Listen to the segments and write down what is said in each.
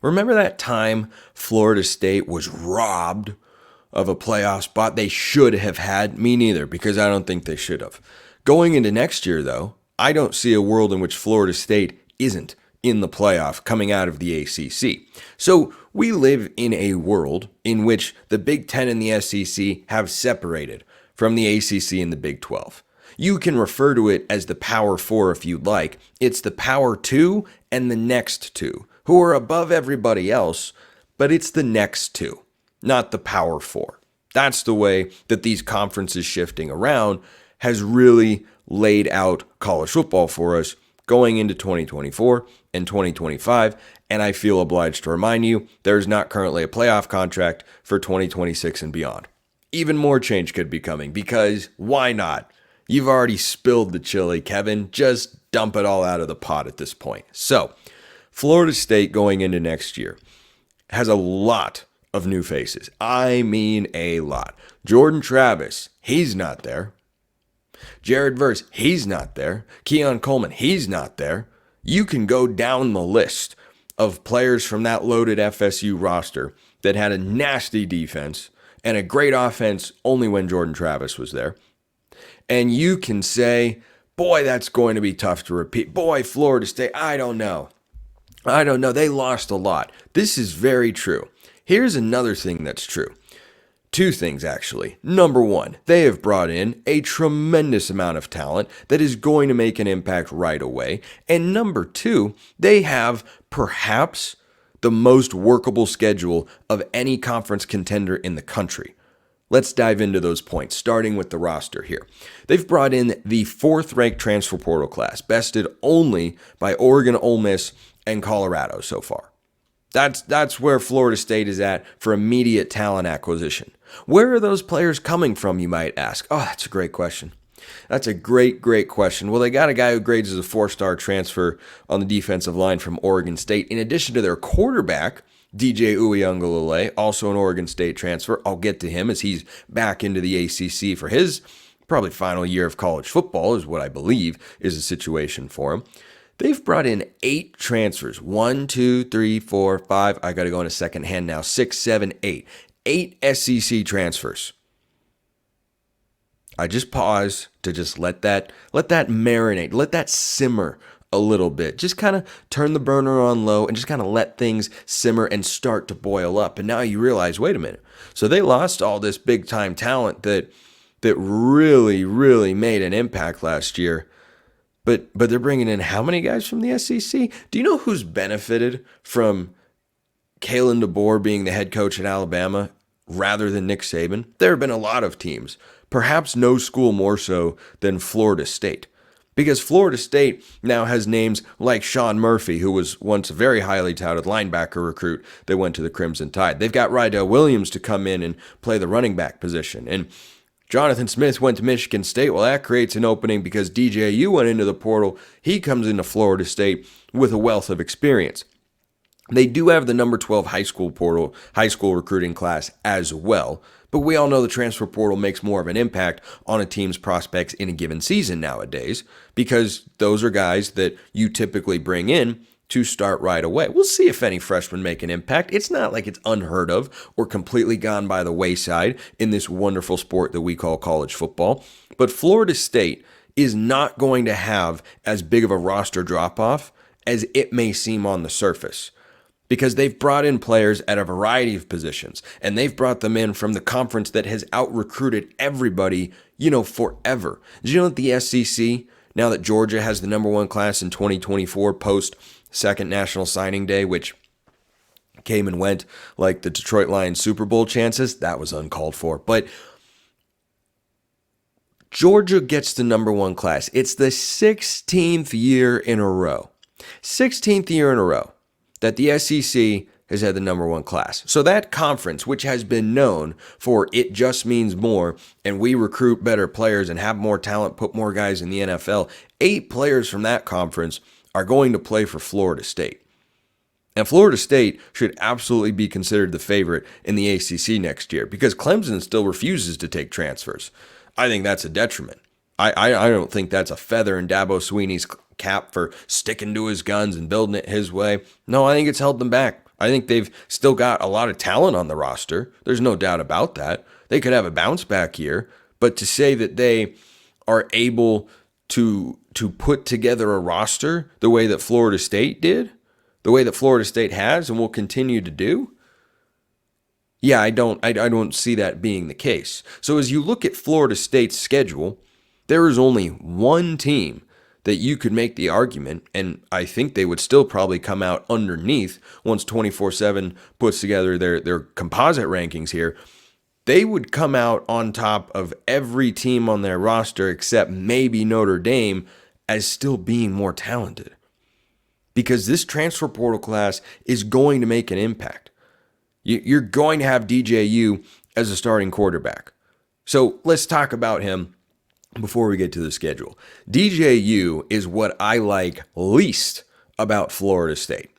Remember that time Florida State was robbed of a playoff spot they should have had? Me neither, because I don't think they should have. Going into next year, though, I don't see a world in which Florida State isn't in the playoff coming out of the ACC. So we live in a world in which the Big Ten and the SEC have separated from the ACC and the Big 12. You can refer to it as the Power Four if you'd like. It's the Power Two and the next two, who are above everybody else, but it's the next two, not the Power Four. That's the way that these conferences shifting around has really laid out college football for us going into 2024 and 2025, and I feel obliged to remind you, there is not currently a playoff contract for 2026 and beyond. Even more change could be coming, because why not? You've already spilled the chili, Kevin. Just dump it all out of the pot at this point. So, Florida State going into next year has a lot of new faces. I mean a lot. Jordan Travis, he's not there. Jared Verse, he's not there. Keon Coleman, he's not there. You can go down the list of players from that loaded FSU roster that had a nasty defense and a great offense only when Jordan Travis was there. And you can say, boy, that's going to be tough to repeat. Boy, Florida State, I don't know. They lost a lot. This is very true. Here's another thing that's true. Two things, actually. Number one, they have brought in a tremendous amount of talent that is going to make an impact right away. And number two, they have perhaps the most workable schedule of any conference contender in the country. Let's dive into those points, starting with the roster here. They've brought in the fourth-ranked transfer portal class, bested only by Oregon, Ole Miss, and Colorado so far. That's where Florida State is at for immediate talent acquisition. Where are those players coming from, you might ask? Oh, that's a great question. That's a great question. Well, they got a guy who grades as a 4-star transfer on the defensive line from Oregon State. In addition to their quarterback, DJ Uiagalelei, also an Oregon State transfer. I'll get to him as he's back into the ACC for his probably final year of college football, is what I believe is the situation for him. They've brought in 8 transfers. 1, 2, 3, 4, 5. I got to go in a second hand now. 6, 7, 8. 8 SEC transfers. I just pause to just let that marinate, let that simmer a little bit. Just kind of turn the burner on low and just kind of let things simmer and start to boil up. And now you realize, wait a minute. So they lost all this big time talent that really made an impact last year. But they're bringing in how many guys from the SEC? Do you know who's benefited from Kalen DeBoer being the head coach at Alabama rather than Nick Saban? There have been a lot of teams, perhaps no school more so than Florida State. Because Florida State now has names like Sean Murphy, who was once a very highly touted linebacker recruit that went to the Crimson Tide. They've got Rydell Williams to come in and play the running back position. And Jonathan Smith went to Michigan State. Well, that creates an opening because DJU went into the portal. He comes into Florida State with a wealth of experience. They do have the number 12 high school recruiting class as well. But we all know the transfer portal makes more of an impact on a team's prospects in a given season nowadays because those are guys that you typically bring in to start right away. We'll see if any freshmen make an impact. It's not like it's unheard of or completely gone by the wayside in this wonderful sport that we call college football. But Florida State is not going to have as big of a roster drop-off as it may seem on the surface, because they've brought in players at a variety of positions, and they've brought them in from the conference that has out-recruited everybody, forever. Did you know that the SEC, now that Georgia has the number 1 class in 2024 post-second National Signing Day, which came and went like the Detroit Lions Super Bowl chances, that was uncalled for, but Georgia gets the number 1 class. It's the 16th year in a row. 16th year in a row that the SEC has had the number 1 class. So that conference, which has been known for it just means more, and we recruit better players and have more talent, put more guys in the NFL, 8 players from that conference are going to play for Florida State. And Florida State should absolutely be considered the favorite in the ACC next year because Clemson still refuses to take transfers. I think that's a detriment. I don't think that's a feather in Dabo Swinney's cap for sticking to his guns and building it his way. No, I think it's held them back I think they've still got a lot of talent on the roster. There's no doubt about that. They could have a bounce back year, but to say that they are able to put together a roster the way that Florida State did, the way that Florida State has and will continue to do, yeah, I don't see that being the case. So as you look at Florida State's schedule, there is only one team that you could make the argument, and I think they would still probably come out underneath once 24/7 puts together their composite rankings here. They would come out on top of every team on their roster except maybe Notre Dame as still being more talented. Because this transfer portal class is going to make an impact. You're going to have DJU as a starting quarterback. So let's talk about him before we get to the schedule. DJU is what I like least about Florida State.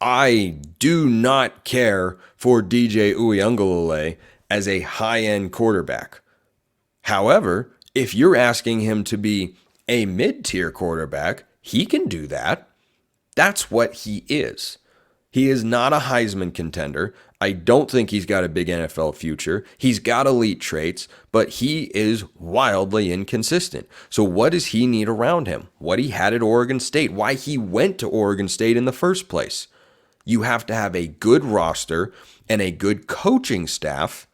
I do not care for DJ Uiagalelei as a high-end quarterback. However, if you're asking him to be a mid-tier quarterback, he can do that. That's what he is. He is not a Heisman contender. I don't think he's got a big NFL future. He's got elite traits, but he is wildly inconsistent. So what does he need around him? What he had at Oregon State, why he went to Oregon State in the first place. You have to have a good roster and a good coaching staff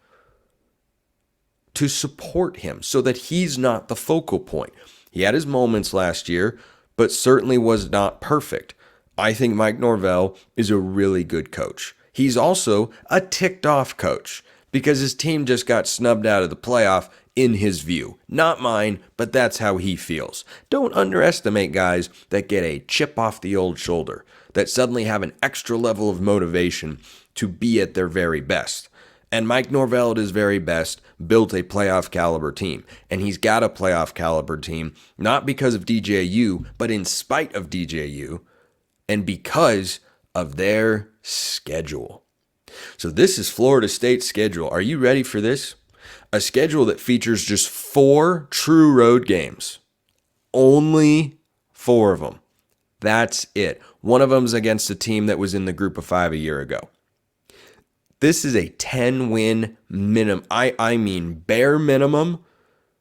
to support him so that he's not the focal point. He had his moments last year, but certainly was not perfect. I think Mike Norvell is a really good coach. He's also a ticked off coach because his team just got snubbed out of the playoff in his view. Not mine, but that's how he feels. Don't underestimate guys that get a chip off the old shoulder, that suddenly have an extra level of motivation to be at their very best. And Mike Norvell at his very best built a playoff caliber team. And he's got a playoff caliber team, not because of DJU, but in spite of DJU. And because of their schedule. So this is Florida State's schedule. Are you ready for this? A schedule that features just 4 true road games. Only 4 of them. That's it. One of them's against a team that was in the group of 5 a year ago. This is a 10-win minimum, I mean bare minimum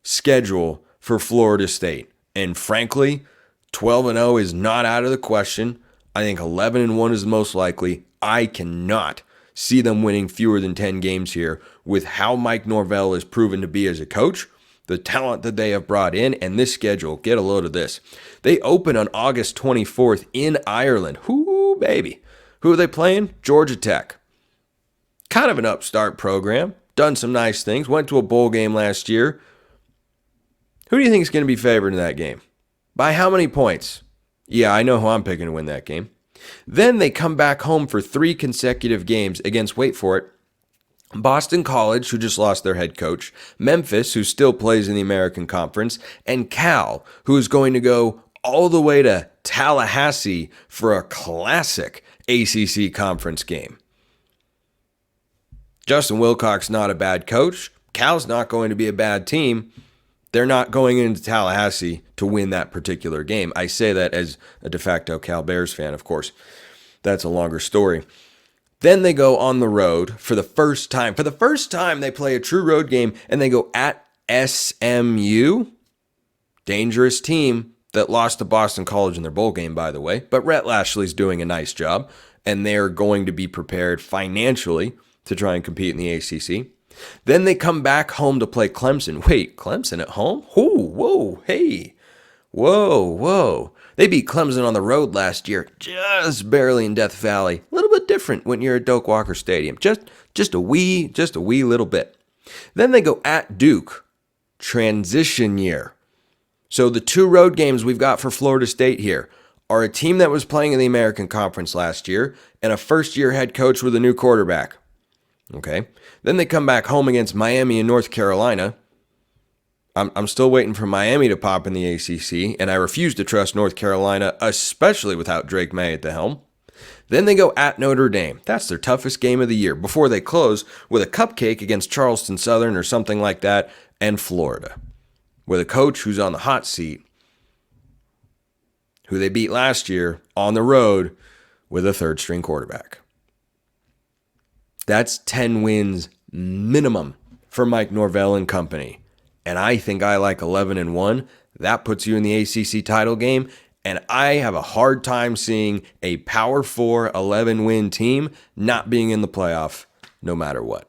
schedule for Florida State. And frankly, 12-0 is not out of the question. I think 11-1 is the most likely. I cannot see them winning fewer than 10 games here with how Mike Norvell is proven to be as a coach, the talent that they have brought in, and this schedule. Get a load of this. They open on August 24th in Ireland. Whoo, baby. Who are they playing? Georgia Tech. Kind of an upstart program. Done some nice things. Went to a bowl game last year. Who do you think is going to be favored in that game? By how many points? Yeah, I know who I'm picking to win that game. Then they come back home for 3 consecutive games against, wait for it, Boston College, who just lost their head coach, Memphis, who still plays in the American Conference, and Cal, who is going to go all the way to Tallahassee for a classic ACC conference game. Justin Wilcox, not a bad coach. Cal's not going to be a bad team. They're not going into Tallahassee to win that particular game. I say that as a de facto Cal Bears fan, of course. That's a longer story. Then they go on the road for the first time. For the first time, they play a true road game, and they go at SMU. Dangerous team that lost to Boston College in their bowl game, by the way. But Rhett Lashley's doing a nice job, and they're going to be prepared financially to try and compete in the ACC. Then they come back home to play Clemson. Wait, Clemson at home? Whoa, hey. Whoa. They beat Clemson on the road last year, just barely in Death Valley. A little bit different when you're at Doak Walker Stadium. Just a wee little bit. Then they go at Duke. Transition year. So the 2 road games we've got for Florida State here are a team that was playing in the American Conference last year and a first-year head coach with a new quarterback. Okay. Then they come back home against Miami and North Carolina. I'm still waiting for Miami to pop in the ACC, and I refuse to trust North Carolina, especially without Drake May at the helm. Then they go at Notre Dame. That's their toughest game of the year before they close with a cupcake against Charleston Southern or something like that, and Florida, with a coach who's on the hot seat, who they beat last year on the road with a third-string quarterback. That's 10 wins minimum for Mike Norvell and company. And I think I like 11-1. That puts you in the ACC title game. And I have a hard time seeing a Power 4 11-win team not being in the playoff no matter what.